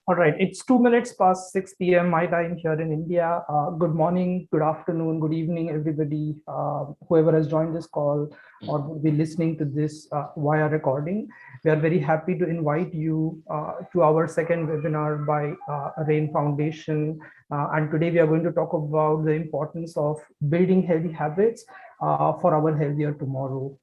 All right, it's 2 minutes past 6 p.m. my time here in India. Good morning, good afternoon, good evening, everybody, whoever has joined this call or will be listening to this via recording. We are very happy to invite you to our second webinar by RAIN Foundation. And today we are going to talk about the importance of building healthy habits for our healthier tomorrow.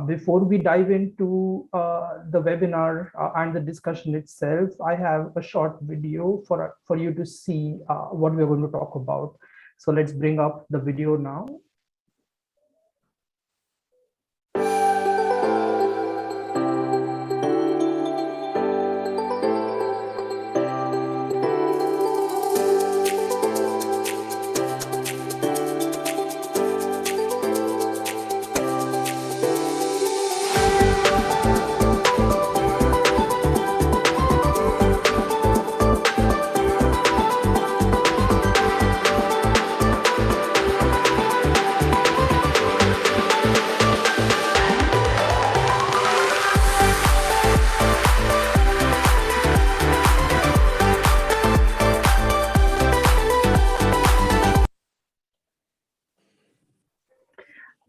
Before we dive into the webinar and the discussion itself, I have a short video for you to see what we're going to talk about. So let's bring up the video now.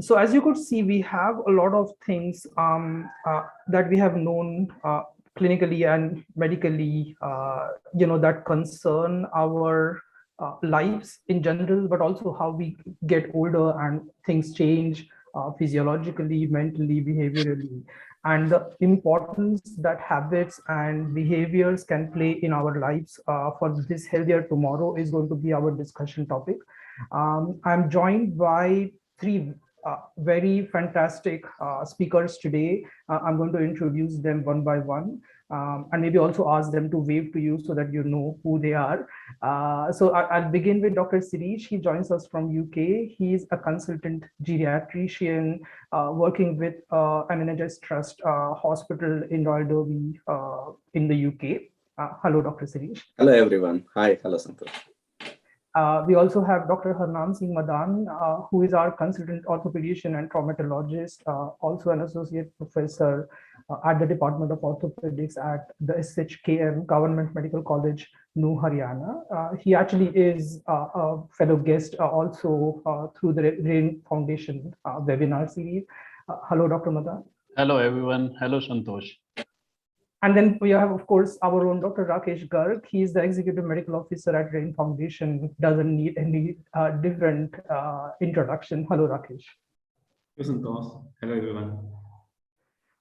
So as you could see, we have a lot of things that we have known clinically and medically, that concern our lives in general, but also how we get older and things change physiologically, mentally, behaviorally, and the importance that habits and behaviors can play in our lives for this healthier tomorrow is going to be our discussion topic. I'm joined by three very fantastic speakers today. I'm going to introduce them one by one and maybe also ask them to wave to you so that you know who they are. So I'll begin with Dr. Sirish. He joins us from UK. He's a consultant geriatrician working with an NHS Trust hospital in Royal Derby in the UK. Hello, Dr. Sirish. Hello, everyone. Hi. Hello, Santosh. We also have Dr. Harnam Singh Madan, who is our consultant orthopedician and traumatologist, also an associate professor at the Department of Orthopedics at the SHKM Government Medical College, New Haryana. He actually is a fellow guest also through the RAIN Foundation webinar series. Hello, Dr. Madan. Hello, everyone. Hello, Santosh. And then we have, of course, our own Dr. Rakesh Garg. He is the Executive Medical Officer at RAIN Foundation. Doesn't need any different introduction. Hello, Rakesh. Hello, Santosh. Hello, everyone.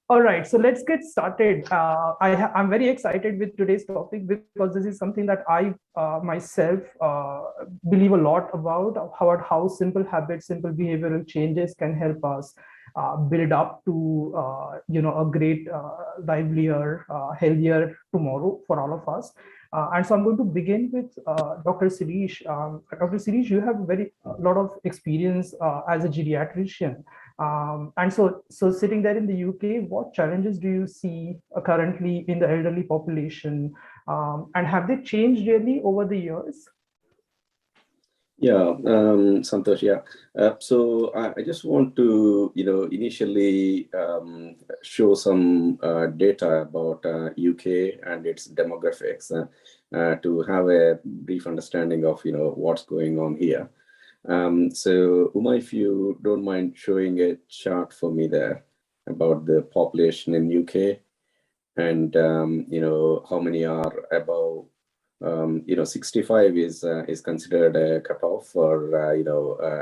All right, so let's get started. I'm very excited with today's topic because this is something that I myself believe a lot about, how simple habits, simple behavioral changes can help us build up to a great, livelier, healthier tomorrow for all of us. And so I'm going to begin with Dr. Sirish. Dr. Sirish, you have a lot of experience as a geriatrician. And so sitting there in the UK, what challenges do you see currently in the elderly population? And have they changed really over the years? Yeah, Santosh, yeah. So I just want to, initially show some data about UK and its demographics to have a brief understanding of, what's going on here. So Uma, if you don't mind showing a chart for me there about the population in UK and, how many are above 65 is considered a cutoff for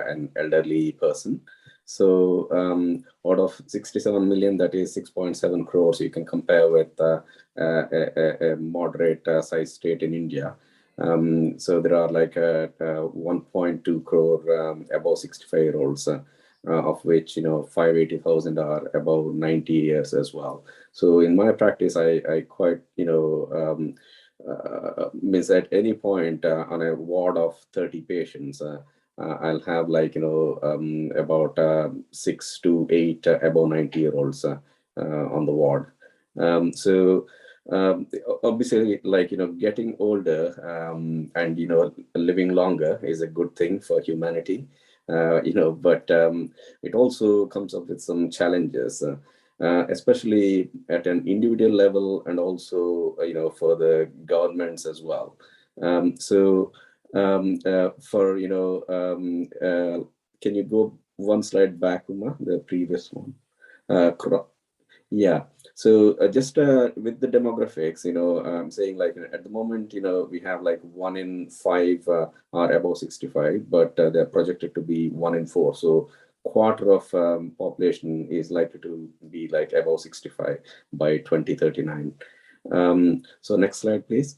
an elderly person. So out of 67 million, that is 6.7 crores. You can compare with a moderate size state in India. So there are like 1.2 crore above 65-year-olds, of which 580,000 are above 90 years as well. So in my practice, I quite means at any point on a ward of 30 patients, I'll have like about 6 to 8 above 90-year-olds on the ward. So obviously, like getting older and living longer is a good thing for humanity. But it also comes up with some challenges. especially at an individual level and also, for the governments as well. Can you go one slide back, Uma, the previous one? Yeah. So just with the demographics, I'm saying like at the moment, we have like 1 in 5 are above 65, but they're projected to be 1 in 4. So quarter of population is likely to be like above 65 by 2039. So next slide, please.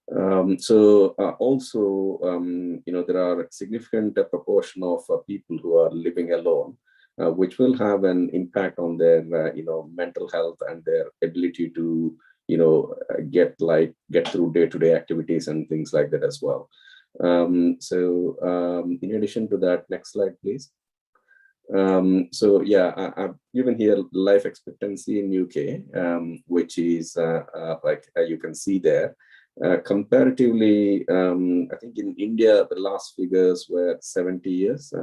Also, there are a significant proportion of people who are living alone, which will have an impact on their, mental health and their ability to, get through day-to-day activities and things like that as well. In addition to that, next slide, please. I've given here life expectancy in UK, which is like you can see there. Comparatively, I think in India, the last figures were 70 years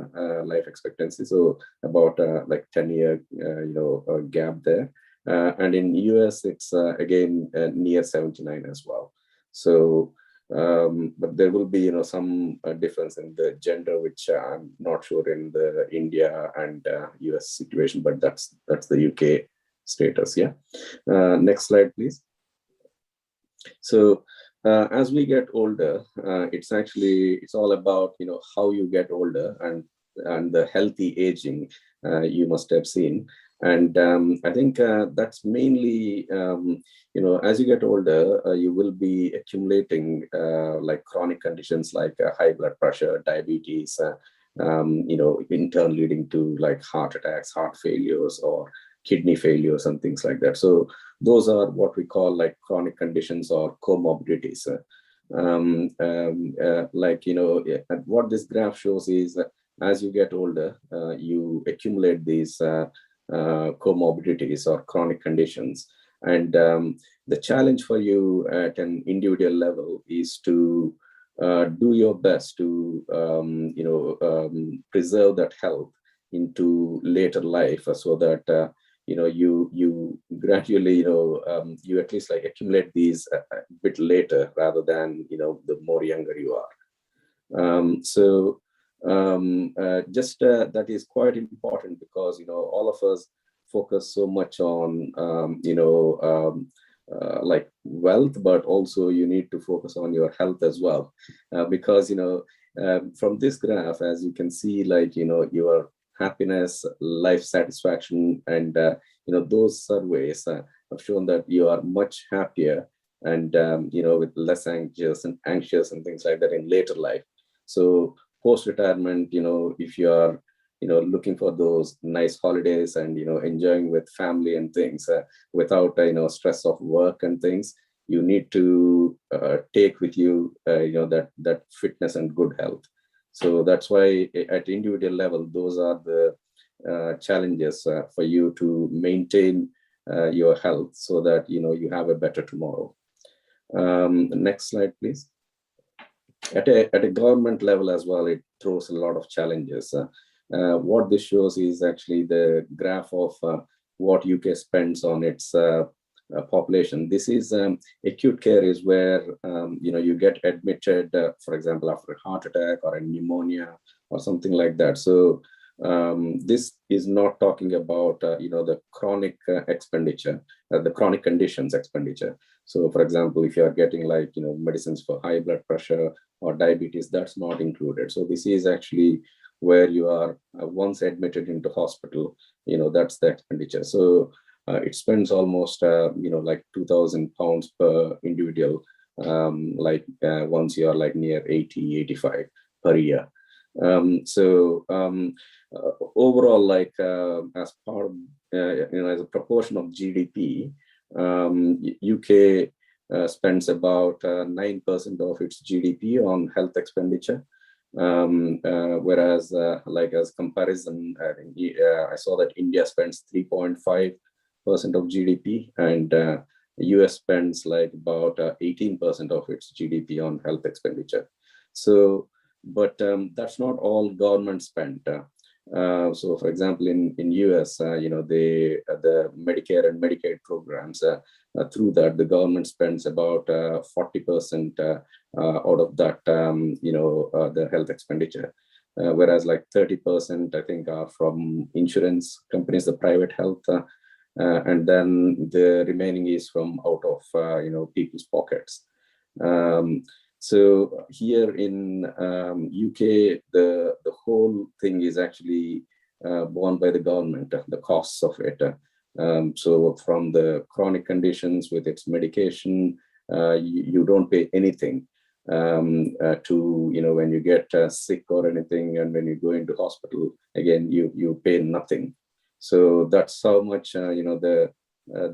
life expectancy, so about like 10-year gap there. And in US, it's again near 79 as well. So, but there will be some difference in the gender, which I'm not sure in the India and US situation, but that's the UK status. Yeah. Next slide, please. So as we get older, it's all about how you get older and the healthy aging you must have seen. And I think that's mainly as you get older, you will be accumulating like chronic conditions like high blood pressure, diabetes, in turn leading to like heart attacks, heart failures, or kidney failures and things like that. So those are what we call like chronic conditions or comorbidities. What this graph shows is that as you get older, you accumulate these comorbidities or chronic conditions. And the challenge for you at an individual level is to do your best to preserve that health into later life, so that you gradually you at least like accumulate these a bit later rather than the more younger you are. That is quite important because all of us focus so much on like wealth, but also you need to focus on your health as well, because from this graph, as you can see, like your happiness, life satisfaction, and those surveys have shown that you are much happier and with less anxious and things like that in later life. So post retirement, if you are looking for those nice holidays and enjoying with family and things without stress of work and things, you need to take with you that fitness and good health. So that's why at individual level, those are the challenges for you to maintain your health so that you have a better tomorrow. Next slide, please. At a government level as well, it throws a lot of challenges. What this shows is actually the graph of what UK spends on its population. This is acute care is where you get admitted, for example, after a heart attack or a pneumonia or something like that. So this is not talking about the chronic expenditure, the chronic conditions expenditure. So for example, if you are getting like medicines for high blood pressure or diabetes, that's not included. So this is actually where you are once admitted into hospital, that's the expenditure. So it spends almost like £2,000 per individual, once you are like near 80, 85 per year. Overall, like as part of as a proportion of GDP, UK spends about 9% of its GDP on health expenditure. Whereas like as comparison, I saw that India spends 3.5% of GDP, and US spends like about 18% of its GDP on health expenditure. So, but that's not all government spent. So, for example, in US, the Medicare and Medicaid programs, through that, the government spends about 40% out of that, the health expenditure. Whereas like 30%, I think, are from insurance companies, the private health, and then the remaining is from out of, people's pockets. So here in UK, the whole thing is actually borne by the government, the costs of it. So from the chronic conditions with its medication, you don't pay anything to, when you get sick or anything, and when you go into hospital, again, you pay nothing. So that's how much, the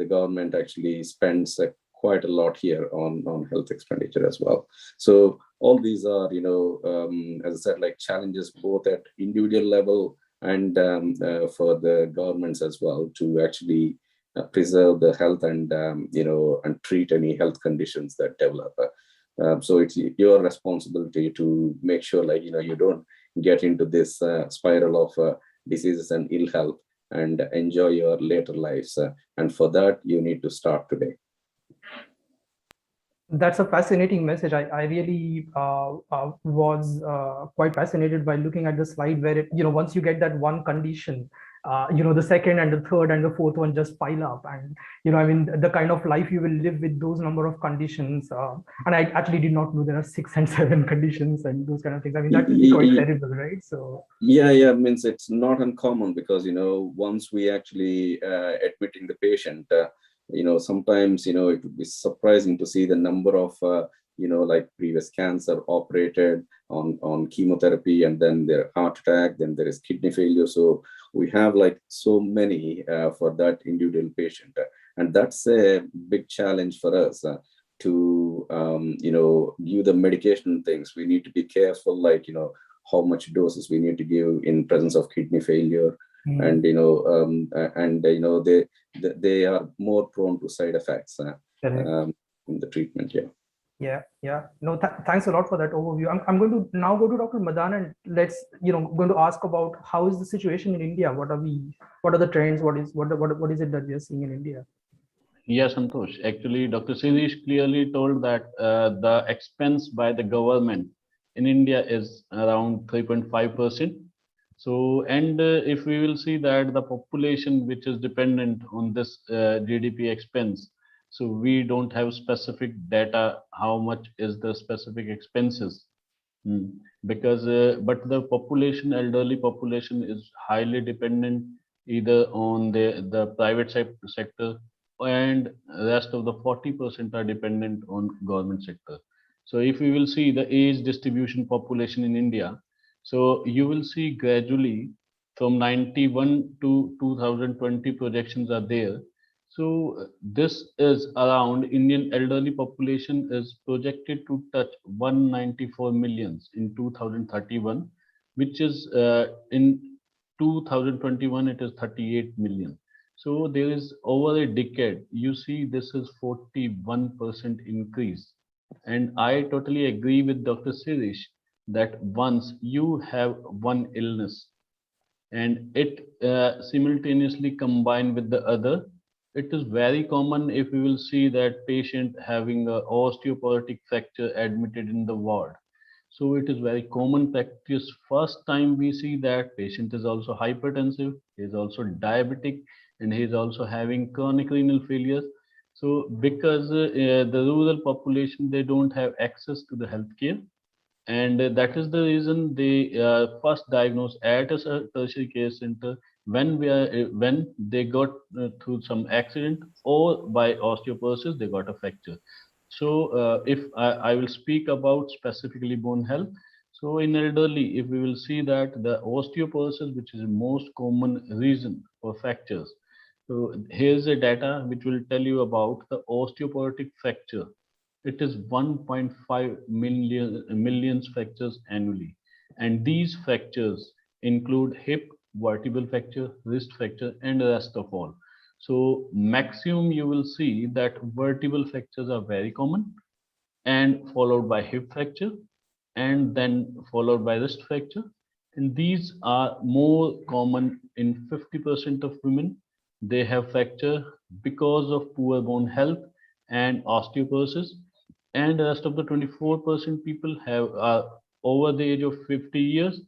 government actually spends quite a lot here on health expenditure as well. So all these are, as I said, like challenges both at individual level and for the governments as well to actually preserve the health and, and treat any health conditions that develop. So it's your responsibility to make sure, like, you don't get into this spiral of diseases and ill health and enjoy your later lives. And for that, you need to start today. That's a fascinating message. I really was quite fascinated by looking at the slide where, once you get that one condition, the second and the third and the fourth one just pile up. And, the kind of life you will live with those number of conditions. And I actually did not know there are 6 and 7 conditions and those kind of things. I mean, that will be quite terrible, right? So yeah, means it's not uncommon because, once we actually admitting the patient, sometimes, it would be surprising to see the number of, like previous cancer operated on chemotherapy, and then their heart attack, then there is kidney failure. So we have like so many for that individual patient. And that's a big challenge for us to, give the medication things. We need to be careful, like, how much doses we need to give in presence of kidney failure. And they are more prone to side effects in the treatment. Yeah. No, thanks a lot for that overview. I'm going to now go to Dr. Madan, and let's going to ask about how is the situation in India. What are the trends? What is it that we are seeing in India? Yeah, Santosh. Actually, Dr. Sirish clearly told that the expense by the government in India is around 3.5%. So, and if we will see that the population which is dependent on this GDP expense, so we don't have specific data how much is the specific expenses. Because but the population, elderly population, is highly dependent either on the private sector, and rest of the 40% are dependent on government sector. So if we will see the age distribution population in India, so you will see gradually from 91 to 2020 projections are there. So this is around Indian elderly population is projected to touch 194 millions in 2031, which is in 2021 it is 38 million. So there is over a decade, you see this is 41% increase. And I totally agree with Dr. Sirish that once you have one illness and it simultaneously combined with the other, it is very common if we will see that patient having a osteoporotic fracture admitted in the ward. So it is very common practice. First time we see that patient is also hypertensive, he is also diabetic, and he is also having chronic renal failure. So because the rural population, they don't have access to the healthcare, and that is the reason they first diagnose at a tertiary care center when they got through some accident or by osteoporosis they got a fracture. So if I will speak about specifically bone health, so in elderly, if we will see that the osteoporosis, which is the most common reason for fractures, so here's a data which will tell you about the osteoporotic fracture. It is 1.5 million fractures annually, and these fractures include hip, vertebral fracture, wrist fracture, and the rest of all. So maximum you will see that vertebral fractures are very common, and followed by hip fracture, and then followed by wrist fracture, And these are more common in 50% of women. They have fracture because of poor bone health and osteoporosis. And the rest of the 24% people have are over the age of 50 years,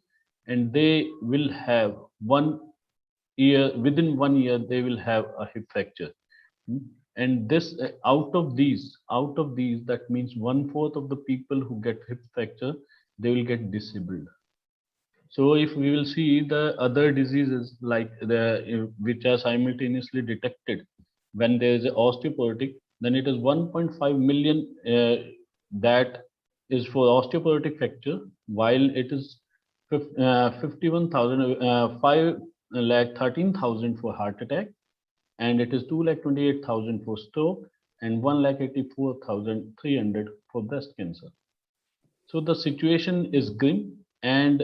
and they will have 1 year, within 1 year, they will have a hip fracture. Hmm. And this out of these, that means 1/4 of the people who get hip fracture, they will get disabled. So if we will see the other diseases like which are simultaneously detected when there is osteoporotic, then it is 1.5 million that is for osteoporotic fracture, while it is 51,000, 5,13,000 for heart attack, and it is 2,28,000 for stroke, and 1,84,300 for breast cancer. So the situation is grim, and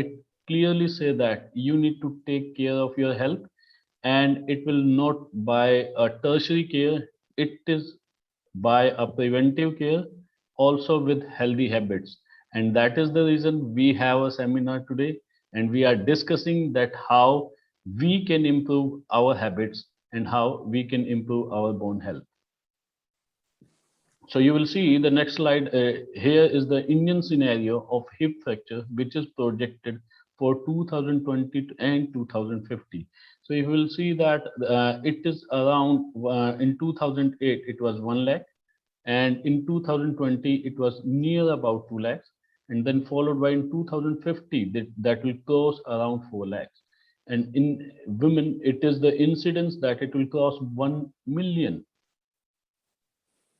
it clearly say that you need to take care of your health, and it will not by a tertiary care, it is by a preventive care, also with healthy habits. And that is the reason we have a seminar today, and we are discussing that how we can improve our habits and how we can improve our bone health. So you will see the next slide. Here is the Indian scenario of hip fracture, which is projected for 2020 and 2050. So you will see that it is around in 2008 it was 1 lakh, and in 2020 it was near about 2 lakhs, and then followed by in 2050 that will cross around 4 lakhs. And in women, it is the incidence that it will cross 1 million.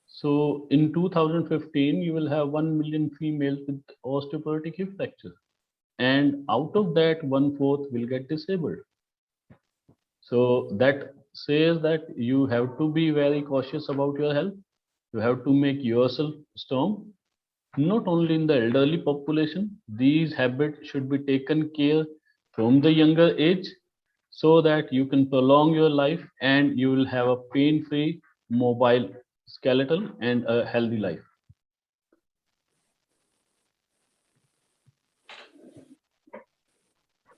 So in 2015, you will have 1 million females with osteoporotic hip fracture. And out of that, 1/4 will get disabled. So that says that you have to be very cautious about your health. You have to make yourself strong. Not only in the elderly population, these habits should be taken care from the younger age so that you can prolong your life and you will have a pain-free, mobile skeletal and a healthy life.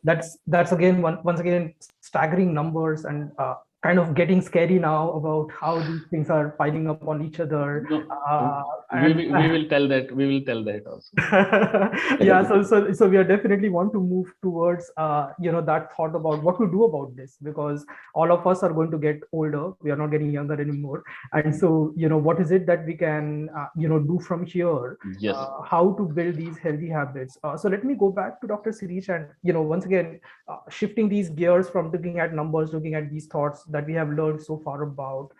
That's again once again staggering numbers, and kind of getting scary now about how these things are piling up on each other. We will tell that also. Yeah, so we are definitely want to move towards that thought about what to do about this, because all of us are going to get older. We are not getting younger anymore, and so what is it that we can do from here? Yes. How to build these healthy habits. So let me go back to Dr. Sirish, and once again shifting these gears from looking at numbers, looking at these thoughts that we have learned so far about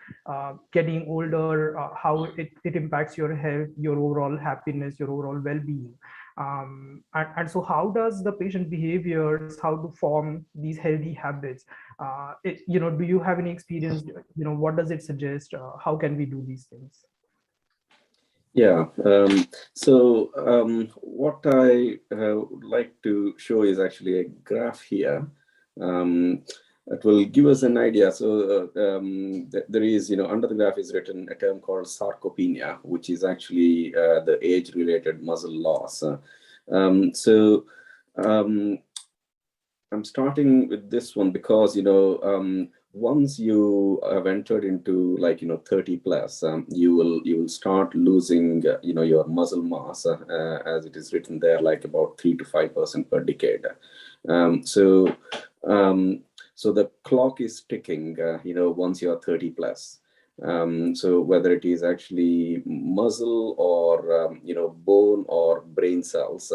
getting older, how it impacts your health, your overall happiness, your overall well-being. And so how does the patient behaviors, how to form these healthy habits? Do you have any experience? What does it suggest? How can we do these things? Yeah, what I would like to show is actually a graph here. It will give us an idea. So there is, under the graph is written a term called sarcopenia, which is actually the age-related muscle loss. I'm starting with this one because, once you have entered into 30 plus, you will start losing, your muscle mass, as it is written there, like about 3 to 5% per decade. So the clock is ticking, once you're 30 plus. So whether it is actually muscle or, bone or brain cells,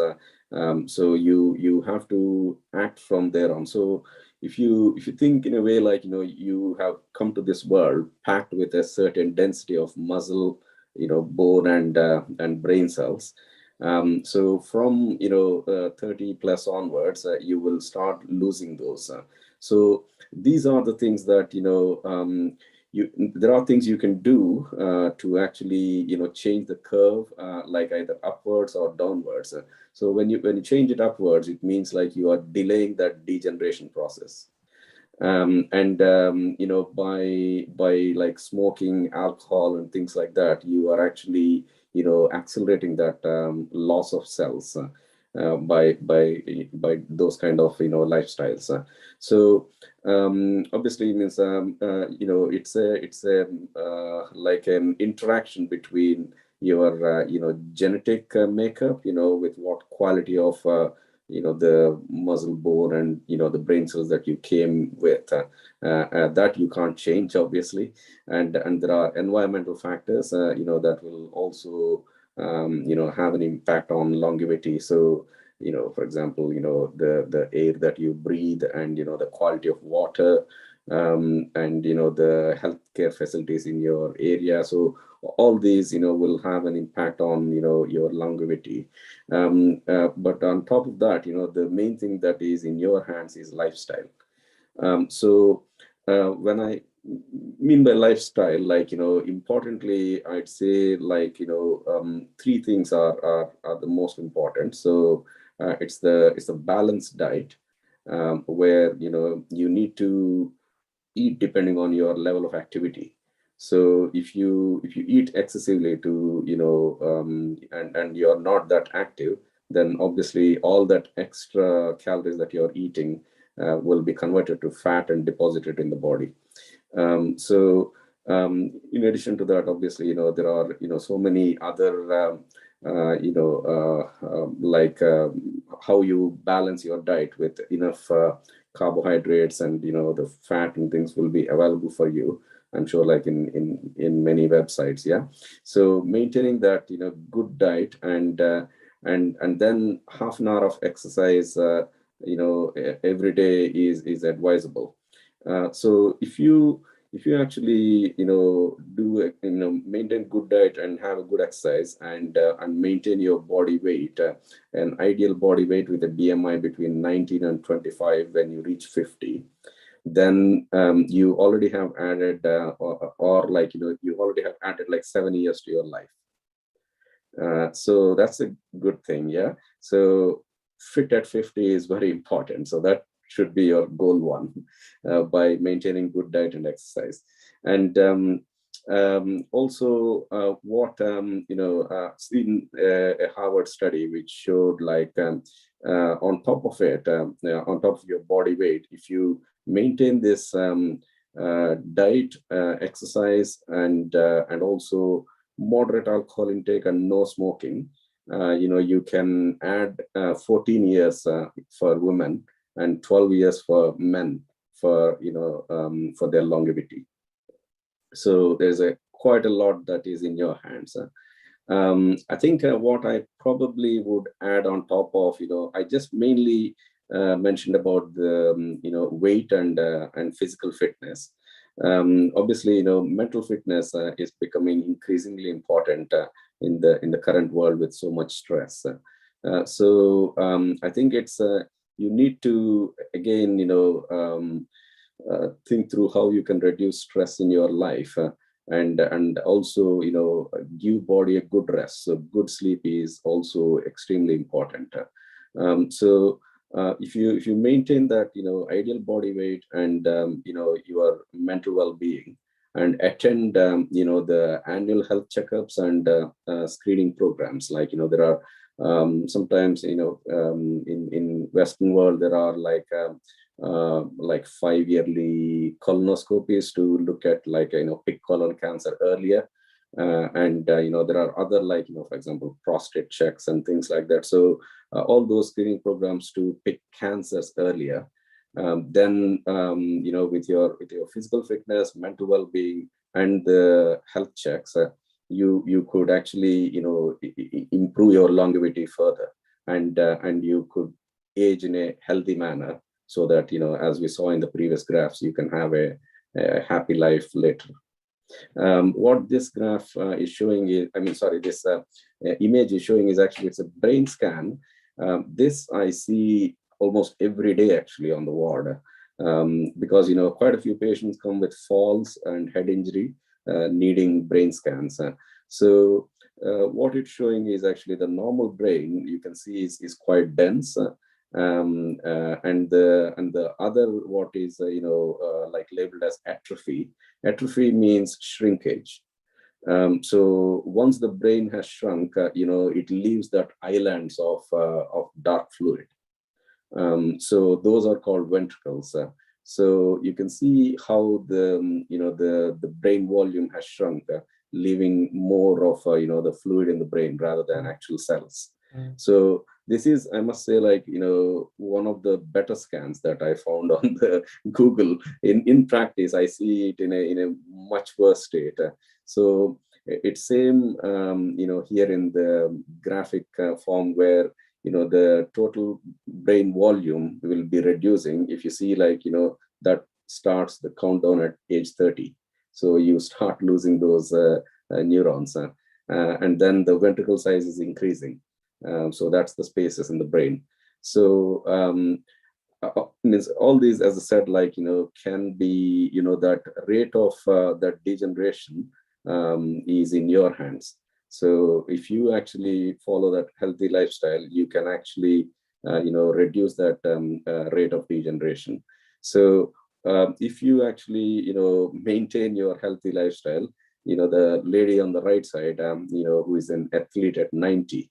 so you have to act from there on. So if you think in a way like, you have come to this world packed with a certain density of muscle, bone and brain cells. So from, 30 plus onwards, you will start losing those. So these are the things that, there are things you can do to actually, change the curve, like either upwards or downwards. So when you change it upwards, it means like you are delaying that degeneration process. By like smoking alcohol and things like that, you are actually, accelerating that loss of cells. by those kind of lifestyles. So obviously means it's like an interaction between your genetic makeup, with what quality of the muscle bone and the brain cells that you came with, that you can't change, obviously. And there are environmental factors that will also have an impact on longevity. So for example, the air that you breathe, and the quality of water, and the healthcare facilities in your area. So all these will have an impact on your longevity. But on top of that, the main thing that is in your hands is lifestyle. So when I mean by lifestyle, importantly, I'd say three things are the most important. So it's a balanced diet, where you need to eat depending on your level of activity. So if you eat excessively to and you're not that active, then obviously all that extra calories that you're eating will be converted to fat and deposited in the body. In addition to that, obviously, there are so many other how you balance your diet with enough carbohydrates, and the fat and things will be available for you, I'm sure, like in many websites. Yeah. So maintaining that good diet, and then half an hour of exercise every day is advisable. So if you actually do maintain good diet and have a good exercise, and maintain your body weight, an ideal body weight with a BMI between 19 and 25 when you reach 50, then you already have added you already have added like 7 years to your life. So that's a good thing. Yeah. So fit at 50 is very important. So that should be your goal one, by maintaining good diet and exercise. And also what in a Harvard study which showed on top of it, on top of your body weight, if you maintain this diet, exercise, and also moderate alcohol intake and no smoking, you can add 14 years for women and 12 years for men for their longevity. So there's quite a lot that is in your hands. I think what I probably would add on top of, I just mainly mentioned about the weight and physical fitness. Obviously, mental fitness is becoming increasingly important in the current world with so much stress. So I think it's you need to again think through how you can reduce stress in your life, and also give body a good rest. So good sleep is also extremely important. If you maintain that ideal body weight, and your mental well-being, and attend the annual health checkups and screening programs, there are sometimes in Western world there are like 5 yearly colonoscopies to look at pick colon cancer earlier. And there are other for example, prostate checks and things like that. So all those screening programs to pick cancers earlier. Then with your physical fitness, mental well-being, and the health checks, you could actually improve your longevity further, and you could age in a healthy manner, so that as we saw in the previous graphs, you can have a happy life later. What this graph is showing is, this image is showing is actually, it's a brain scan. This I see almost every day actually on the ward, because quite a few patients come with falls and head injury, needing brain scans. So what it's showing is actually the normal brain, you can see is quite dense. And the other, what is labeled as atrophy. Atrophy means shrinkage. So once the brain has shrunk, it leaves that islands of dark fluid. So those are called ventricles. So you can see how the brain volume has shrunk, leaving more of the fluid in the brain rather than actual cells. So this is, I must say, like, one of the better scans that I found on the Google. In practice, I see it in a much worse state. So it's same, here in the graphic form where the total brain volume will be reducing. If you see, like, that starts the countdown at age 30. So you start losing those neurons, and then the ventricle size is increasing. So that's the spaces in the brain. So means all these, as I said, like, can be, that rate of that degeneration is in your hands. So if you actually follow that healthy lifestyle, you can actually, reduce that rate of degeneration. So if you actually, maintain your healthy lifestyle, the lady on the right side, who is an athlete at 90,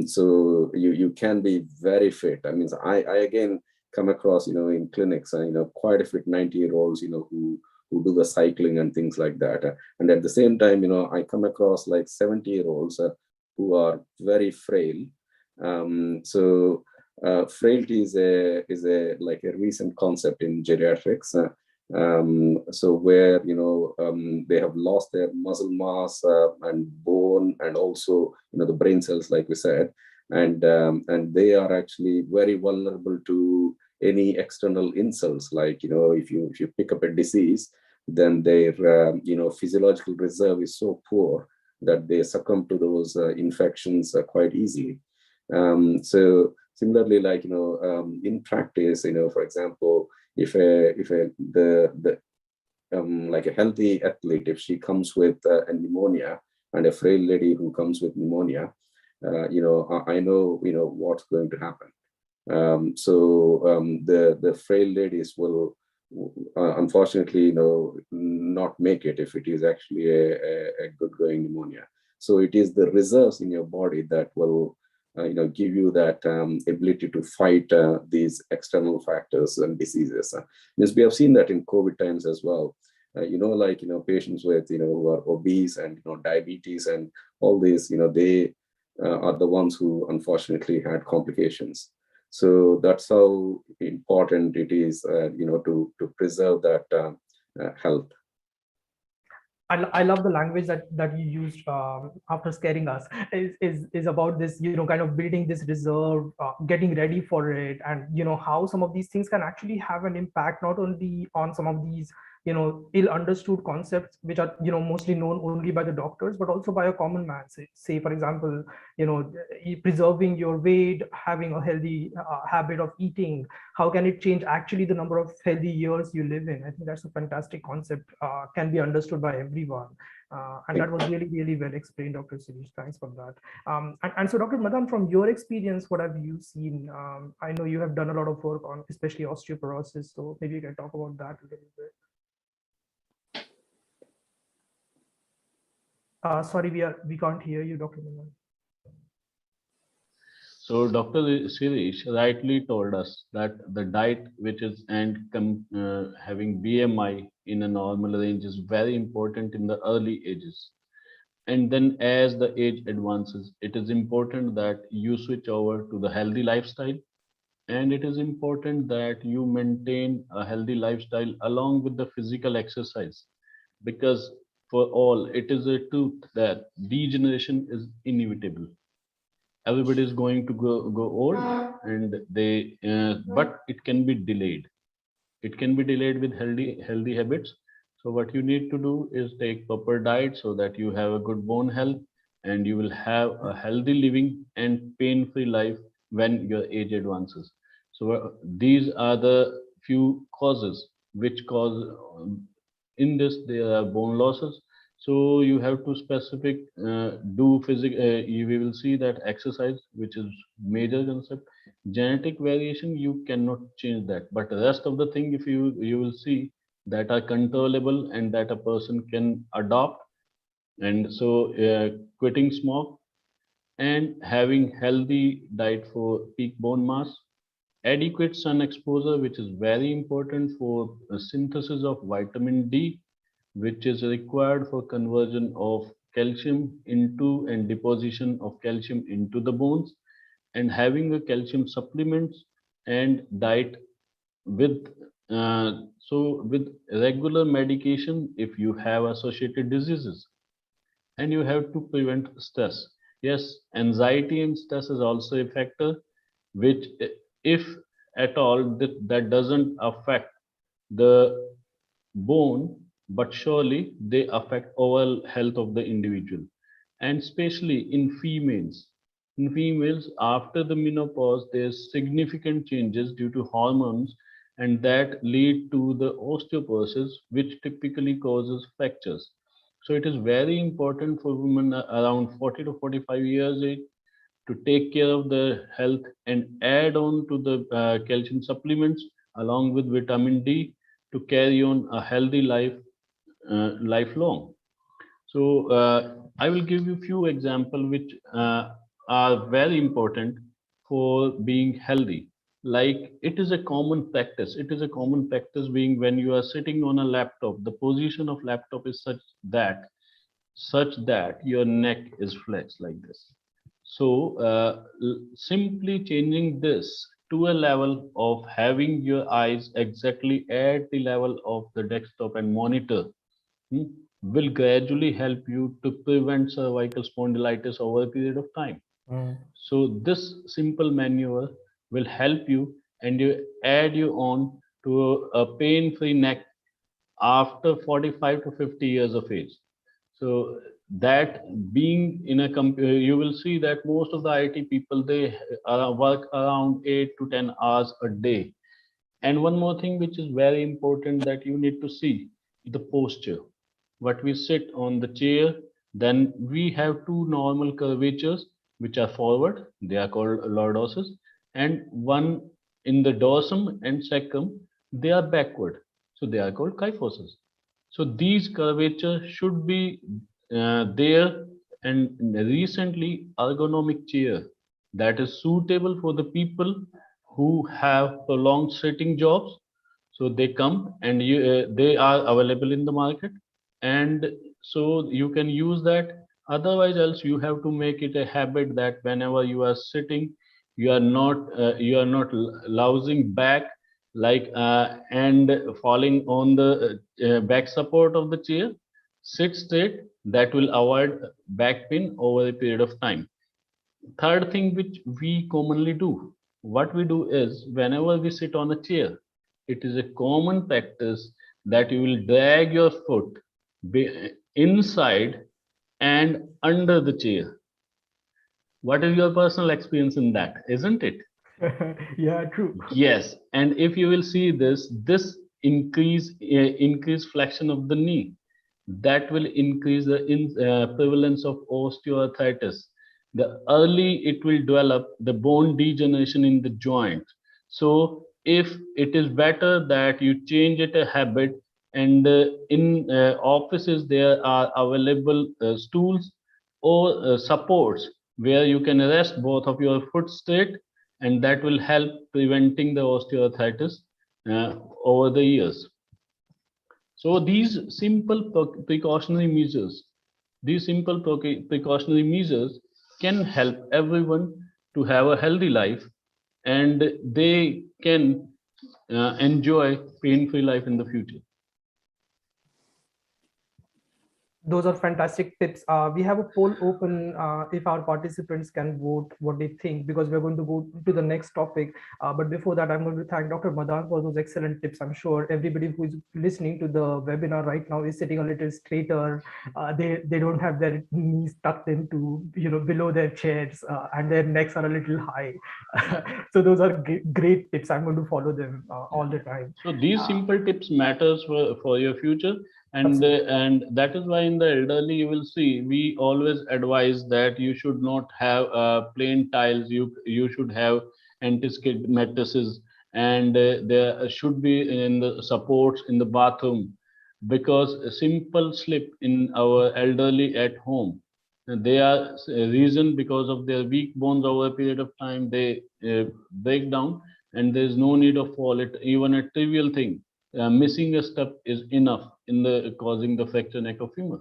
so you can be very fit. I mean, I again come across, in clinics, quite a fit 90-year-olds, who do the cycling and things like that. And at the same time, I come across like 70-year-olds who are very frail. So frailty is a like a recent concept in geriatrics. So where they have lost their muscle mass and bone, and also the brain cells, like we said, and they are actually very vulnerable to any external insults. Like, if you pick up a disease, then their physiological reserve is so poor that they succumb to those infections quite easily. So similarly, like, in practice, for example, if the like a healthy athlete, if she comes with a pneumonia, and a frail lady who comes with pneumonia, I know what's going to happen. So the frail ladies will unfortunately not make it if it is actually a good going pneumonia. So it is the reserves in your body that will give you that ability to fight these external factors and diseases. Means we have seen that in COVID times as well. Like, patients with, who are obese and, diabetes and all these, they are the ones who unfortunately had complications. So that's how important it is, to preserve that health. I love the language that you used after scaring us, is about this, kind of building this reserve, getting ready for it, and how some of these things can actually have an impact not only on some of these ill understood concepts which are mostly known only by the doctors, but also by a common man. Say for example, preserving your weight, having a healthy habit of eating, how can it change actually the number of healthy years you live in? I think that's a fantastic concept, can be understood by everyone. And that was really, really well explained, Dr. Sirish. Thanks for that. And so, Dr. Madan, from your experience, what have you seen? I know you have done a lot of work on especially osteoporosis, so maybe you can talk about that a little bit. Sorry, we can't hear you, Dr. Madan. So Dr. Sirish rightly told us that the diet, which is having BMI in a normal range, is very important in the early ages. And then as the age advances, it is important that you switch over to the healthy lifestyle. And it is important that you maintain a healthy lifestyle along with the physical exercise. Because for all, it is a truth that degeneration is inevitable. Everybody is going to go old, and but it can be delayed. It can be delayed with healthy habits. So what you need to do is take proper diet so that you have a good bone health, and you will have a healthy living and pain-free life when your age advances. So these are the few causes which cause, in this there are bone losses. So you have to specific do physical. We will see that exercise, which is major concept. Genetic variation, you cannot change that, but the rest of the thing, if you will see, that are controllable and that a person can adopt, And so quitting smoke and having healthy diet for peak bone mass, adequate sun exposure, which is very important for synthesis of vitamin D, which is required for conversion of calcium into and deposition of calcium into the bones, and having a calcium supplements and diet with with regular medication if you have associated diseases. And you have to prevent stress. Yes, anxiety and stress is also a factor which, if at all, that doesn't affect the bone, but surely they affect overall health of the individual. And especially in females, after the menopause there's significant changes due to hormones, and that lead to the osteoporosis, which typically causes fractures. So it is very important for women around 40 to 45 years age to take care of their health and add on to the calcium supplements along with vitamin D to carry on a healthy life lifelong. So I will give you few examples which are very important for being healthy. Like, it is a common practice. It is a common practice being when you are sitting on a laptop, the position of laptop is such that your neck is flexed like this. So simply changing this to a level of having your eyes exactly at the level of the desktop and monitor, hmm, will gradually help you to prevent cervical spondylitis over a period of time. So this simple maneuver will help you, and you add you on to a pain-free neck after 45 to 50 years of age. So that being in a you will see that most of the IT people, they work around 8 to 10 hours a day. And one more thing which is very important that you need to see, the posture. What we sit on the chair, then we have two normal curvatures which are forward, they are called lordosis, and one in the dorsum and sacrum, they are backward, so they are called kyphosis. So these curvatures should be there, and recently ergonomic chair that is suitable for the people who have prolonged sitting jobs. So they come and they are available in the market, and so you can use that. Otherwise else you have to make it a habit that whenever you are sitting, you are not lounging back like and falling on the back support of the chair. Sit straight, that will avoid back pain over a period of time. Third thing which we commonly do, what we do is whenever we sit on a chair, it is a common practice that you will drag your foot inside and under the chair. What is your personal experience in that, isn't it? Yeah, true. Yes, and if you will see this increase flexion of the knee, that will increase the prevalence of osteoarthritis. The early it will develop the bone degeneration in the joint. So if it is better that you change it a habit, and in offices there are available stools or supports where you can rest both of your foot straight, and that will help preventing the osteoarthritis over the years. So these simple precautionary measures, can help everyone to have a healthy life, and they can enjoy pain-free life in the future. Those are fantastic tips. We have a poll open if our participants can vote what they think, because we're going to go to the next topic. But before that, I'm going to thank Dr. Madan for those excellent tips. I'm sure everybody who is listening to the webinar right now is sitting a little straighter. They don't have their knees tucked into, below their chairs, and their necks are a little high. So those are great tips. I'm going to follow them all the time. So these simple tips matters for your future. And that is why in the elderly you will see we always advise that you should not have plain tiles. You should have anti-skid mattresses, and there should be in the supports in the bathroom. because a simple slip in our elderly at home, they are reason because of their weak bones over a period of time, they break down, and there is no need of fall. It even a trivial thing, missing a step is enough in the causing the fracture neck of femur.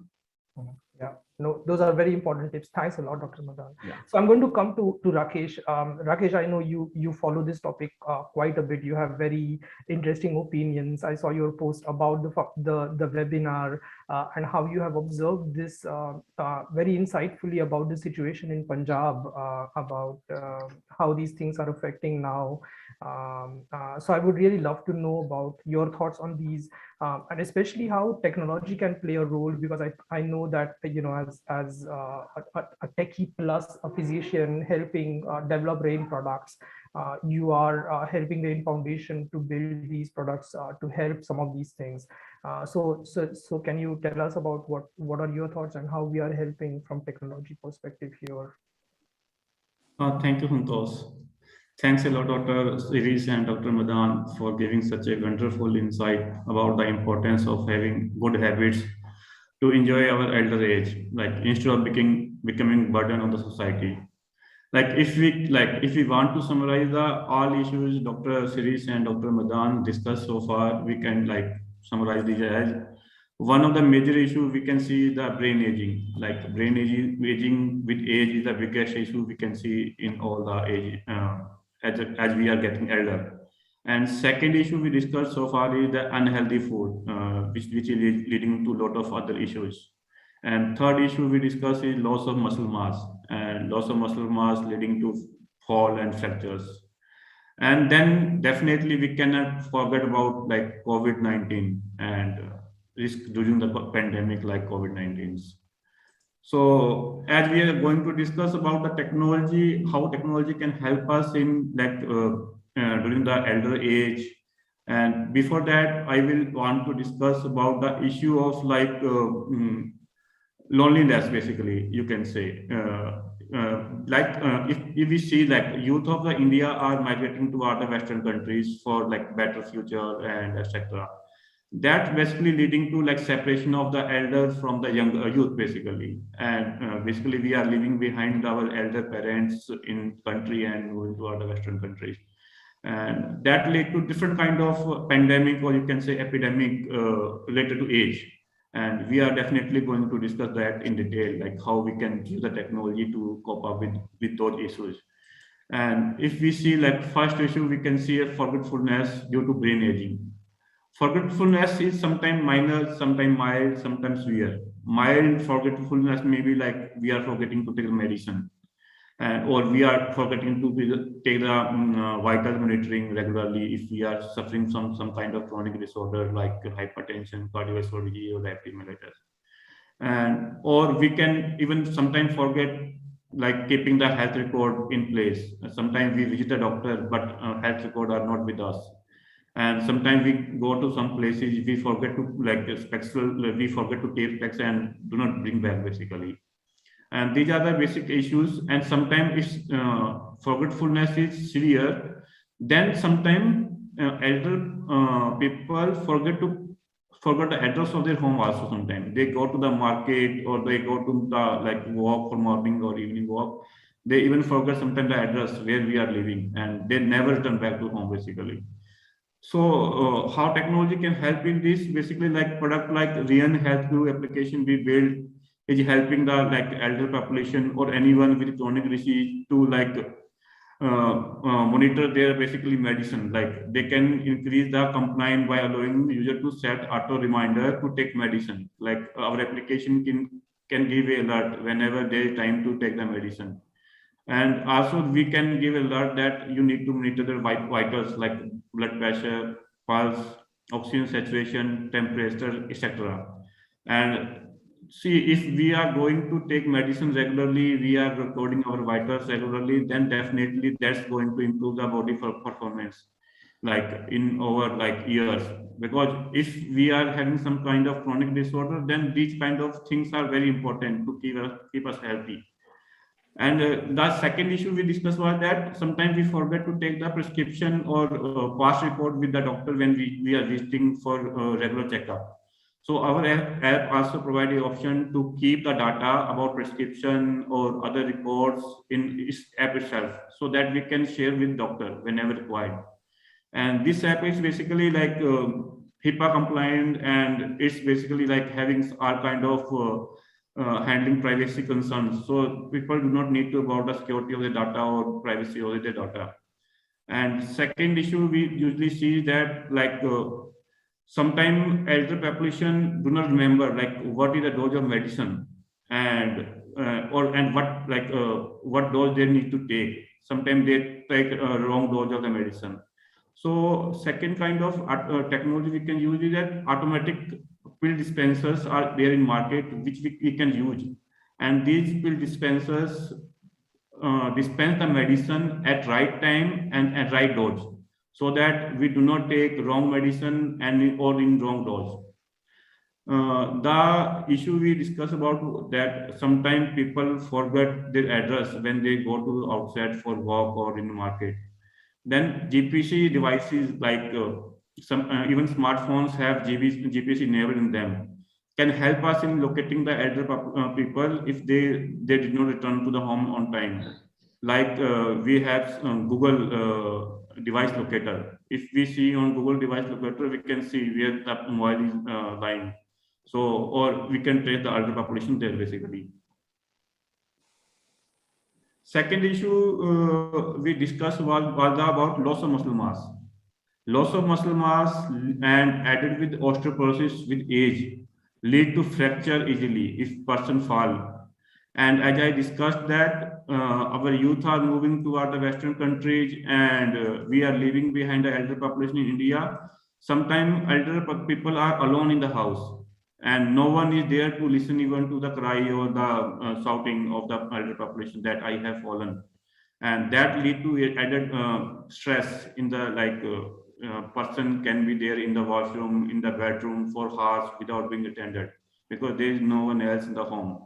Yeah, no, those are very important tips. Thanks a lot, Dr. Madan. Yeah. So I'm going to come to Rakesh. Rakesh, I know you follow this topic quite a bit. You have very interesting opinions. I saw your post about the webinar and how you have observed this very insightfully about the situation in Punjab, about how these things are affecting now. So I would really love to know about your thoughts on these. And especially how technology can play a role, because I know that, you know, as a techie plus a physician helping develop RAIN products, you are helping the RAIN Foundation to build these products to help some of these things. So can you tell us about what are your thoughts and how we are helping from technology perspective here? Thank you, Santosh. Thanks a lot, Dr. Siris and Dr. Madan, for giving such a wonderful insight about the importance of having good habits to enjoy our elder age, like instead of becoming burden on the society. If we want to summarize all issues Dr. Siris and Dr. Madan discussed so far, we can summarize these as one of the major issues we can see the brain aging. Like brain aging with age is the biggest issue we can see in all the age as we are getting elder. And second issue we discussed so far is the unhealthy food, which is leading to a lot of other issues. And third issue we discussed is loss of muscle mass, and loss of muscle mass leading to fall and fractures. And then definitely we cannot forget about like COVID-19 and risk during the pandemic like COVID-19. So as we are going to discuss about the technology, how technology can help us in during the elder age. And before that, I will want to discuss about the issue of loneliness, basically, you can say. If we see like youth of the India are migrating toward the Western countries for like better future and etc. That basically leading to like separation of the elders from the young youth, basically. And basically we are leaving behind our elder parents in country and moving toward the Western countries. And that led to different kind of pandemic, or you can say epidemic related to age. And we are definitely going to discuss that in detail, like how we can use the technology to cope up with those issues. And if we see like first issue, we can see a forgetfulness due to brain aging. Forgetfulness is sometimes minor, sometimes mild, sometimes severe. Mild forgetfulness may be like we are forgetting to take the medicine, or we are forgetting to take the vital monitoring regularly if we are suffering some kind of chronic disorder like hypertension, cardiovascular or diabetes mellitus. And or we can even sometimes forget like keeping the health record in place. Sometimes we visit a doctor, but health record are not with us. And sometimes we go to some places, we forget to we forget to take specs and do not bring back, basically. And these are the basic issues. And sometimes if forgetfulness is severe, then sometimes elder people forget the address of their home also. Sometimes they go to the market or they go to the walk for morning or evening walk. They even forget sometimes the address where we are living, and they never return back to home, basically. So how technology can help in this? Basically, like product like RAIN Health Guru application we build is helping the elder population or anyone with chronic disease to monitor their basically medicine. Like they can increase the compliance by allowing the user to set auto reminder to take medicine. Like our application can give an alert whenever there is time to take the medicine. And also we can give alert that you need to monitor the vitals like blood pressure, pulse, oxygen saturation, temperature, etc. And see, if we are going to take medicine regularly, we are recording our vitals regularly, then definitely that's going to improve the body performance like in over years. Because if we are having some kind of chronic disorder, then these kind of things are very important to keep us healthy. And the second issue we discussed was that sometimes we forget to take the prescription or past report with the doctor when we are visiting for regular checkup. So our app also provides the option to keep the data about prescription or other reports in its app itself, so that we can share with doctor whenever required. And this app is basically like HIPAA compliant, and it's basically like having all kind of handling privacy concerns. So people do not need to about the security of the data or privacy of the data. And second issue we usually see that like sometimes elder population do not remember like what is the dose of medicine and what dose they need to take. Sometimes they take a wrong dose of the medicine. So second kind of technology we can use is that automatic pill dispensers are there in market, which we can use. And these pill dispensers dispense the medicine at right time and at right dose, so that we do not take wrong medicine and or in wrong dose. The issue we discuss about that sometimes people forget their address when they go to outside for walk or in the market. Then GPC devices like even smartphones have GPC enabled in them, can help us in locating the elder people if they did not return to the home on time. Like we have Google device locator. If we see on Google device locator, we can see where the mobile is lying. So, or we can trace the elder population there basically. Second issue we discussed was about loss of muscle mass. Loss of muscle mass and added with osteoporosis with age lead to fracture easily if person fall. And as I discussed that our youth are moving toward the Western countries, and we are leaving behind the elder population in India. Sometimes elder people are alone in the house, and no one is there to listen even to the cry or the shouting of the elder population that I have fallen, and that lead to added stress in the person can be there in the washroom, in the bedroom for hours without being attended because there is no one else in the home.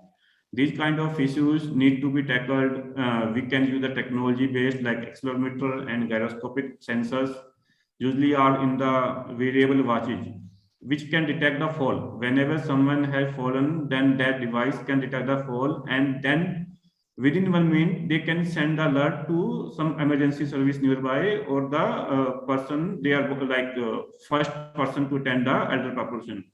These kind of issues need to be tackled. We can use the technology based like accelerometer and gyroscopic sensors, usually are in the variable watches, which can detect the fall. Whenever someone has fallen, then that device can detect the fall, and then within 1 minute they can send alert to some emergency service nearby, or the person they are first person to attend the elder population.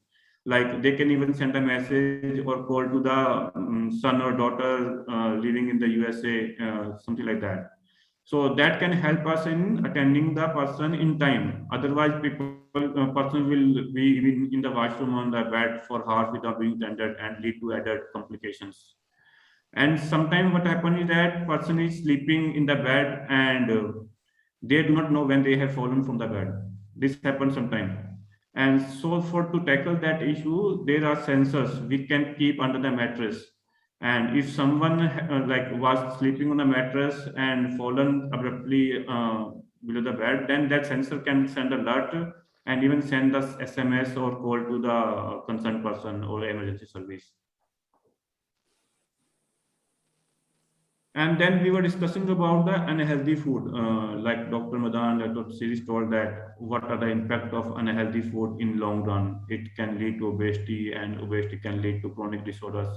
Like they can even send a message or call to the son or daughter living in the USA, something like that. So that can help us in attending the person in time. Otherwise, person will be in the washroom on the bed for hours without being attended and lead to added complications. And sometimes what happens is that person is sleeping in the bed, and they do not know when they have fallen from the bed. This happens sometimes. And so to tackle that issue, there are sensors we can keep under the mattress. And if someone was sleeping on a mattress and fallen abruptly below the bed, then that sensor can send alert and even send us SMS or call to the concerned person or emergency service. And then we were discussing about the unhealthy food, like Dr. Madan, Dr. Siris told that what are the impact of unhealthy food in long run. It can lead to obesity, and obesity can lead to chronic disorders,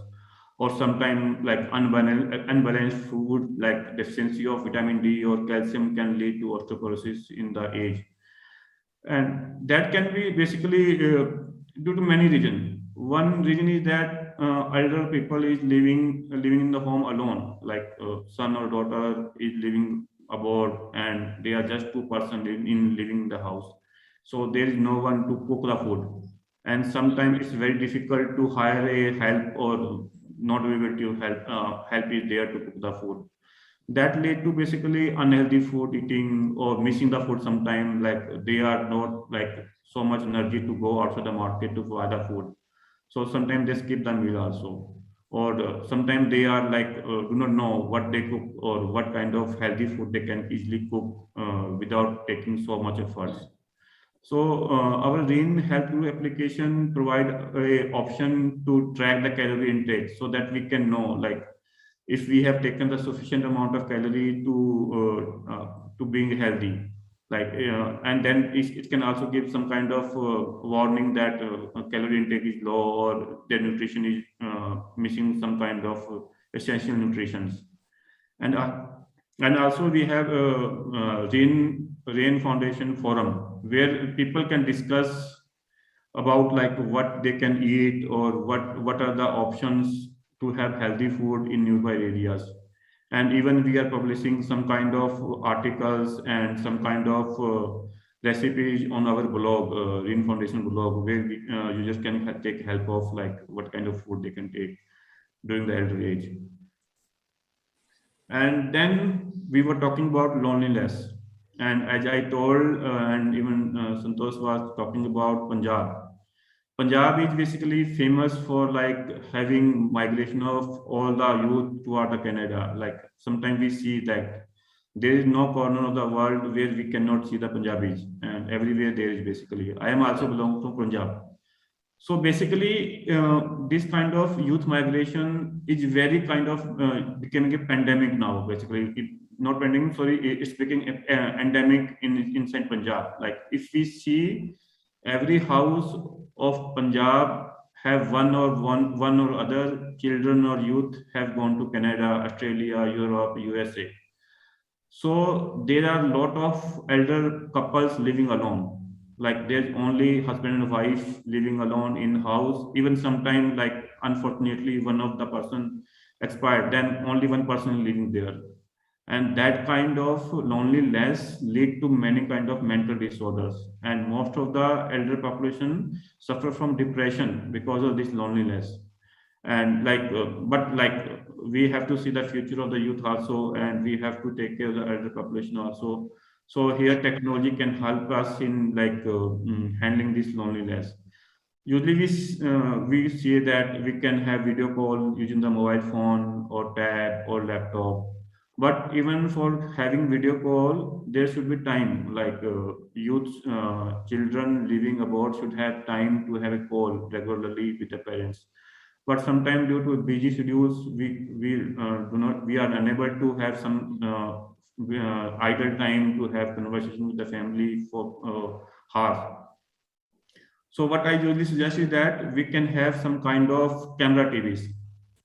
or sometimes like unbalanced food, like deficiency of vitamin D or calcium can lead to osteoporosis in the age. And that can be basically due to many reasons. One reason is that elder people is living in the home alone, like son or daughter is living abroad, and they are just 2 person in living in the house. So there is no one to cook the food, and sometimes it's very difficult to hire a help or not be able to help is there to cook the food. That lead to basically unhealthy food eating or missing the food sometime, like they are not like so much energy to go outside the market to buy the food. So sometimes they skip the meal also, or sometimes they are do not know what they cook or what kind of healthy food they can easily cook without taking so much efforts. So our Lean Health Guru application provide a option to track the calorie intake, so that we can know like if we have taken the sufficient amount of calorie to being healthy. Like, and then it can also give some kind of warning that calorie intake is low or their nutrition is missing some kind of essential nutritions. And and also we have Rain Foundation forum where people can discuss about like what they can eat or what are the options to have healthy food in nearby areas. And even we are publishing some kind of articles and some kind of recipes on our blog, Rain Foundation blog, where users can take help of like what kind of food they can take during the elder age. And then we were talking about loneliness. And as I told, and even Santosh was talking about Punjab. Punjab is basically famous for like having migration of all the youth toward the Canada. Like sometimes we see that there is no corner of the world where we cannot see the Punjabis, and everywhere there is basically. I am also belong to Punjab. So basically, this kind of youth migration is very kind of becoming a pandemic now. Basically, not pandemic, sorry, it's becoming a endemic inside Punjab. Like if we see every house of Punjab have one or other children or youth have gone to Canada, Australia, Europe, USA. So there are a lot of elder couples living alone. Like there's only husband and wife living alone in house. Even sometimes, like unfortunately, one of the person expired, then only one person living there. And that kind of loneliness lead to many kind of mental disorders. And most of the elder population suffer from depression because of this loneliness. And like, but like we have to see the future of the youth also, and we have to take care of the elder population also. So here technology can help us in like handling this loneliness. Usually we see that we can have video call using the mobile phone or tab or laptop. But even for having video call, there should be time. Like youth, children living abroad should have time to have a call regularly with the parents. But sometimes due to busy schedules, we are unable to have some idle time to have conversation with the family for hours. So what I usually suggest is that we can have some kind of camera TVs.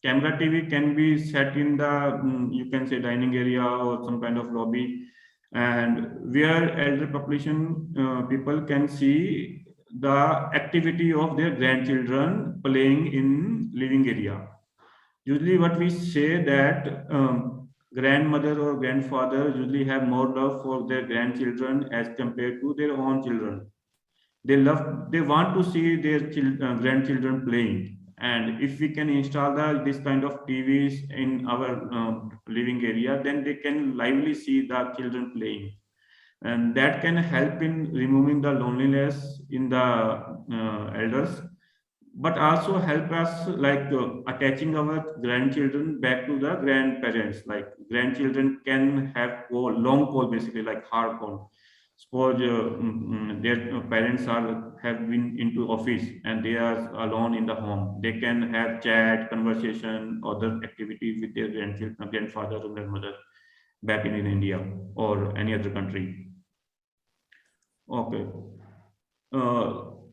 Camera TV can be set in the, you can say dining area or some kind of lobby, and where elder population people can see the activity of their grandchildren playing in living area. Usually what we say that grandmother or grandfather usually have more love for their grandchildren as compared to their own children. They want to see their grandchildren playing. And if we can install this kind of TVs in our living area, then they can lively see the children playing, and that can help in removing the loneliness in the elders, but also help us like attaching our grandchildren back to the grandparents. Like grandchildren can have long call, basically like hard call. Suppose their parents have been into office and they are alone in the home. They can have chat, conversation, other activity with their grandchildren, grandfather or grandmother back in India or any other country. Okay. So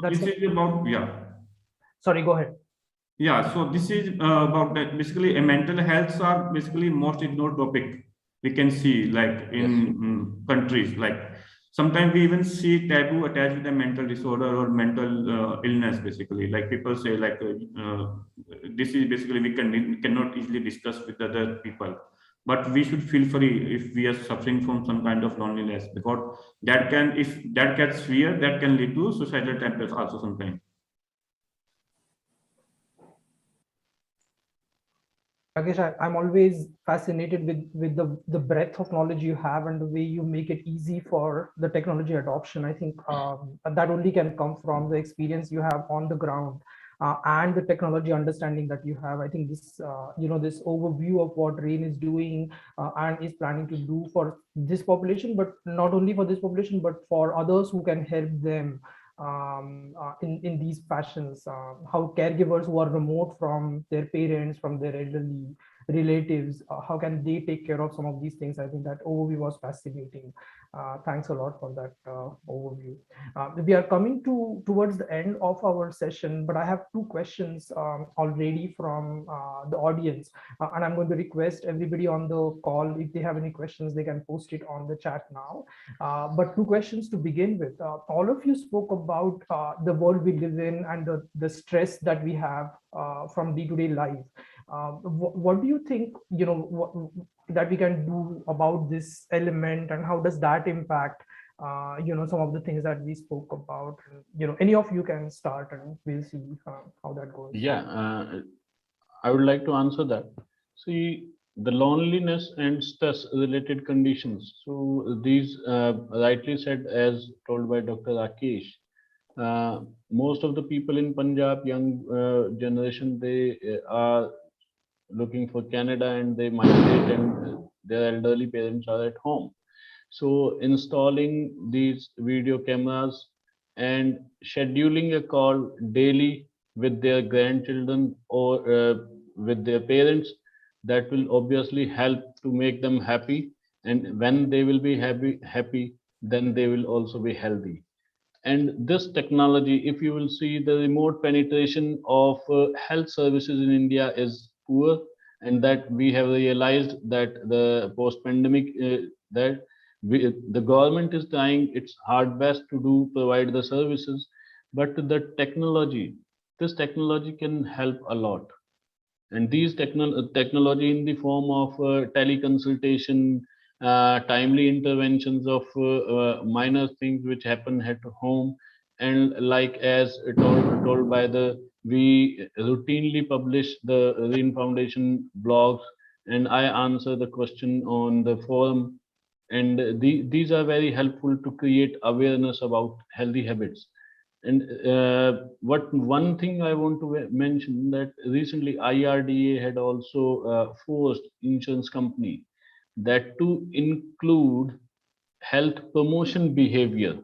this is about, yeah. Sorry, go ahead. Yeah, so this is about that. Basically, a mental health are basically most ignored topic. We can see like in countries, like sometimes we even see taboo attached with a mental disorder or mental illness. Basically, like people say like this is basically we cannot easily discuss with other people. But we should feel free if we are suffering from some kind of loneliness, because that can, if that gets severe, that can lead to suicidal attempts also sometimes. Rakesh, I'm always fascinated with the breadth of knowledge you have and the way you make it easy for the technology adoption. I think that only can come from the experience you have on the ground and the technology understanding that you have. I think this, this overview of what RAIN is doing and is planning to do for this population, but not only for this population, but for others who can help them in these fashions, how caregivers who are remote from their parents, from their elderly, relatives, how can they take care of some of these things? I think that overview was fascinating. Thanks a lot for that overview. We are coming towards the end of our session, but I have two questions already from the audience, and I'm going to request everybody on the call, if they have any questions, they can post it on the chat now. But two questions to begin with. All of you spoke about the world we live in and the stress that we have from day-to-day life. What do you think, that we can do about this element, and how does that impact some of the things that we spoke about? Any of you can start, and we'll see how that goes. Yeah, I would like to answer that. See, the loneliness and stress related conditions. So these, rightly said, as told by Dr. Rakesh, most of the people in Punjab, young generation, they are looking for Canada, and they migrate, and their elderly parents are at home. So installing these video cameras and scheduling a call daily with their grandchildren or with their parents, that will obviously help to make them happy. And when they will be happy, then they will also be healthy. And this technology, if you will see, the remote penetration of health services in India is poor, and that we have realized that the post-pandemic, that the government is trying its hard best to do provide the services, but this technology can help a lot. And these technology in the form of teleconsultation, timely interventions of minor things which happen at home, and like as told by the, we routinely publish the Rain Foundation blogs, and I answer the question on the forum, and these are very helpful to create awareness about healthy habits. And what one thing I want to mention, that recently IRDA had also forced insurance company that to include health promotion behavior.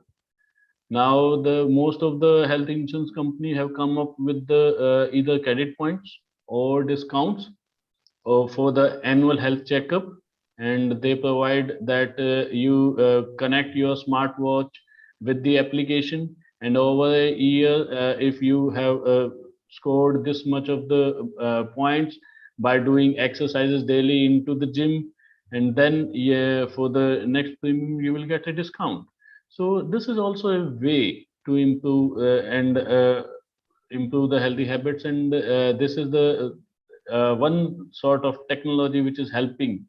Now the most of the health insurance company have come up with the either credit points or discounts for the annual health checkup, and they provide that you connect your smartwatch with the application, and over a year, if you have scored this much of the points by doing exercises daily into the gym, and then yeah, for the next premium you will get a discount. So this is also a way to improve and improve the healthy habits, and this is the one sort of technology which is helping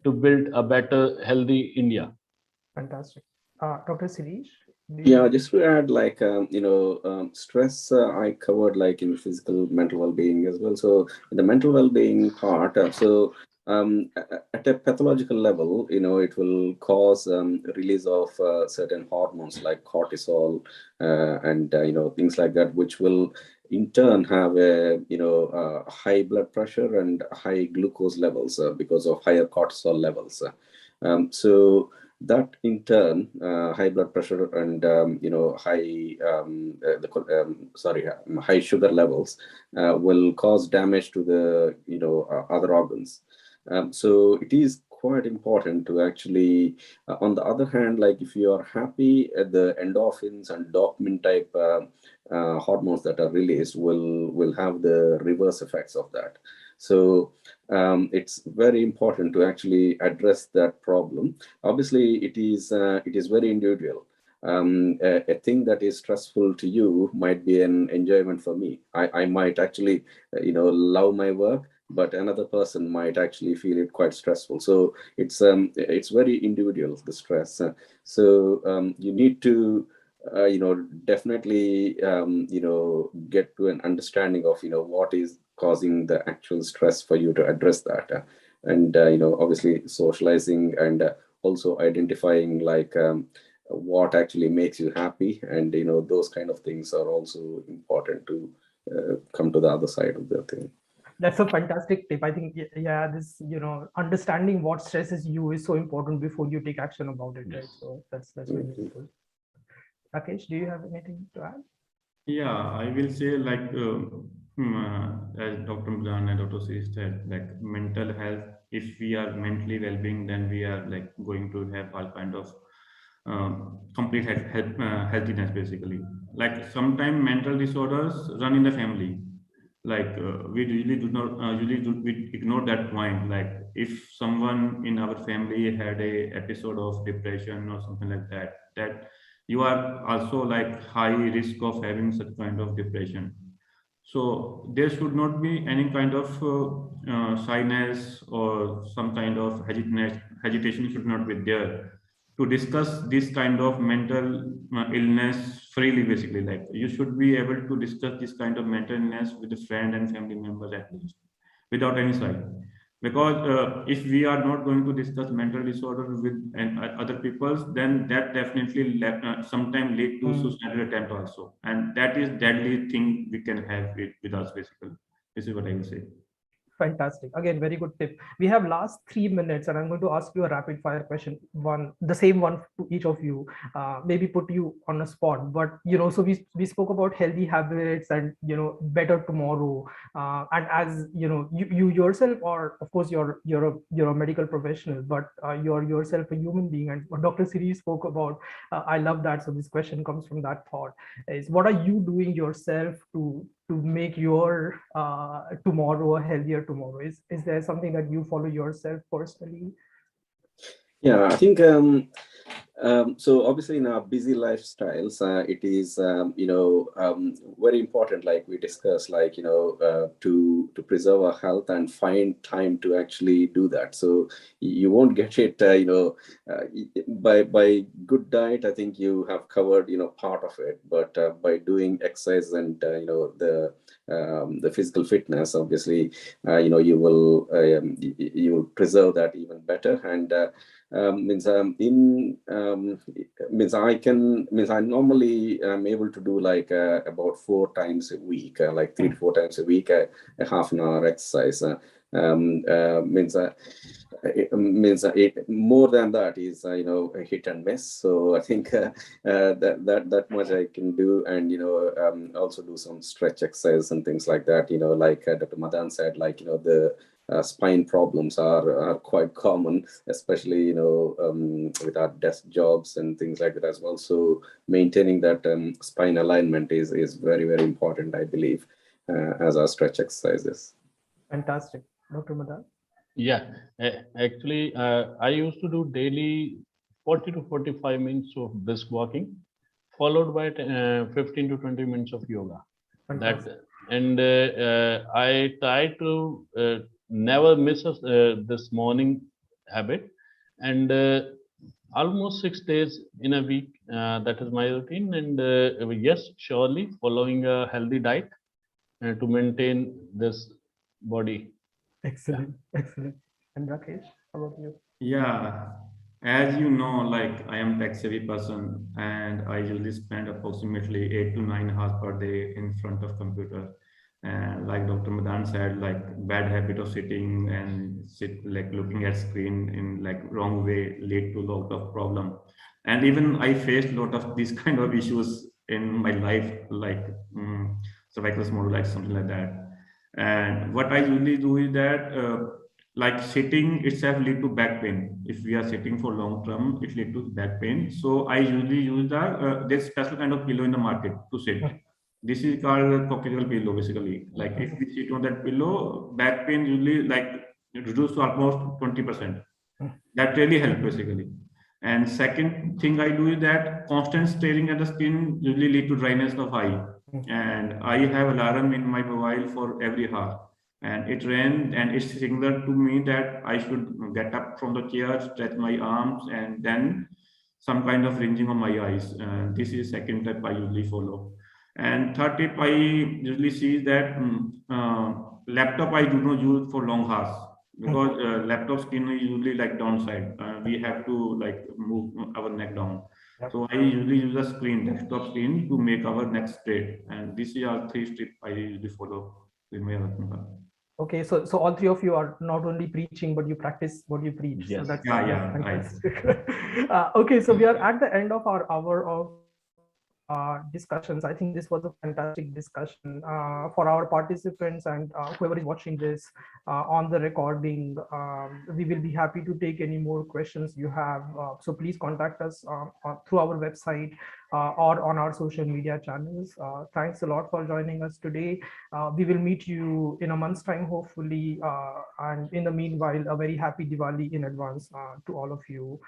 to build a better, healthy India. Fantastic. Dr. Sirish? Yeah, just to add, like, stress, I covered like in physical, mental well-being as well. So the mental well-being part, at a pathological level, it will cause release of certain hormones like cortisol and, things like that, which will in turn have a, high blood pressure and high glucose levels because of higher cortisol levels. So that in turn, high blood pressure and high sugar levels will cause damage to the other organs. So it is quite important to actually, on the other hand, like if you are happy, the endorphins and dopamine type hormones that are released will have the reverse effects of that. So it's very important to actually address that problem. Obviously, it is very individual. A thing that is stressful to you might be an enjoyment for me. I might actually, love my work, but another person might actually feel it quite stressful. So it's very individual, the stress. So you need to definitely get to an understanding of what is causing the actual stress for you to address that, and obviously socializing and also identifying like what actually makes you happy, and those kind of things are also important to come to the other side of the thing. That's a fantastic tip. I think, yeah, this, understanding what stresses you is so important before you take action about it, right? So that's very useful. Rakesh, do you have anything to add? Yeah, I will say like As Dr. Mudan and Dr. C said, like mental health, if we are mentally well-being, then we are like going to have all kind of complete healthiness basically. Like sometimes mental disorders run in the family. Like we usually do not we ignore that point. Like if someone in our family had a episode of depression or something like that, that you are also like high risk of having such kind of depression. So there should not be any kind of shyness or some kind of hesitation should not be there to discuss this kind of mental illness freely. Basically, like you should be able to discuss this kind of mental illness with a friend and family members at least, without any side. Because if we are not going to discuss mental disorder with other peoples, then that definitely sometimes lead to suicidal attempt also, and that is deadly thing we can have with us basically. This is what I will say. Fantastic. Again, very good tip. We have last 3 minutes, and I'm going to ask you a rapid fire question. The same one to each of you. Maybe put you on a spot, but so we spoke about healthy habits and better tomorrow. And as you yourself, or of course you're a medical professional, but you're yourself a human being. And what Dr. Siri spoke about, I love that. So this question comes from that thought: is what are you doing yourself to make your tomorrow a healthier tomorrow? Is there something that you follow yourself personally? Yeah, I think so. Obviously, in our busy lifestyles, it is very important, like we discussed, like to preserve our health and find time to actually do that. So you won't get it, by good diet. I think you have covered part of it, but by doing exercise and the physical fitness, obviously, you will preserve that even better. And I normally am able to do like about 4 times a week, like 3 to 4 times a week, a half an hour exercise. More than that is a hit and miss. So I think that much I can do, and also do some stretch exercise and things like that. Like Dr. Madan said, like the spine problems are quite common, especially with our desk jobs and things like that as well. So maintaining that spine alignment is very, very important, I believe, as our stretch exercises. Fantastic. Dr. Madan? Yeah, actually, I used to do daily 40 to 45 minutes of brisk walking, followed by 15 to 20 minutes of yoga. Fantastic. I try to never miss this morning habit, and almost 6 days in a week, that is my routine. And yes, surely following a healthy diet to maintain this body. Excellent. Excellent. And Rakesh, how about you? Yeah, as you know, like I am tech-savvy person, and I usually spend approximately 8 to 9 hours per day in front of computer. And like Dr. Madan said, like bad habit of sitting and like looking at screen in like wrong way lead to a lot of problem. And even I faced a lot of these kind of issues in my life, like cervical smallpox, something like that. And what I usually do is that like sitting itself lead to back pain. If we are sitting for long term, it lead to back pain. So I usually use there's special kind of pillow in the market to sit. This is called a coccygeal pillow, basically. Like if we sit on that pillow, back pain usually like reduced to almost 20%. That really helps basically. And second thing I do is that constant staring at the screen usually lead to dryness of eye. And I have alarm in my mobile for every hour, and it ran and it's signal to me that I should get up from the chair, stretch my arms, and then some kind of rinsing of my eyes. This is second step I usually follow. And third tip I usually see is that laptop I do not use for long hours, because laptop screen is usually like downside. We have to like move our neck down. So I usually use a screen, desktop screen, to make our neck straight. And these are 3 steps I usually follow with my work. Okay, so all three of you are not only preaching, but you practice what you preach. Yes. So that's Yeah, fantastic. Okay, so we are at the end of our hour of discussions. I think this was a fantastic discussion for our participants and whoever is watching this on the recording. We will be happy to take any more questions you have. So please contact us through our website or on our social media channels. Thanks a lot for joining us today. We will meet you in a month's time, hopefully. And in the meanwhile, a very happy Diwali in advance to all of you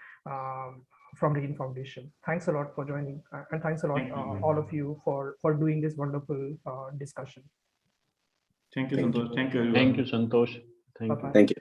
from RAIN Foundation. Thanks a lot for joining, and thanks a lot all of you for doing this wonderful discussion. Thank you, Santosh. Thank you, everyone. Thank you, Santosh. Thank you. Thank you.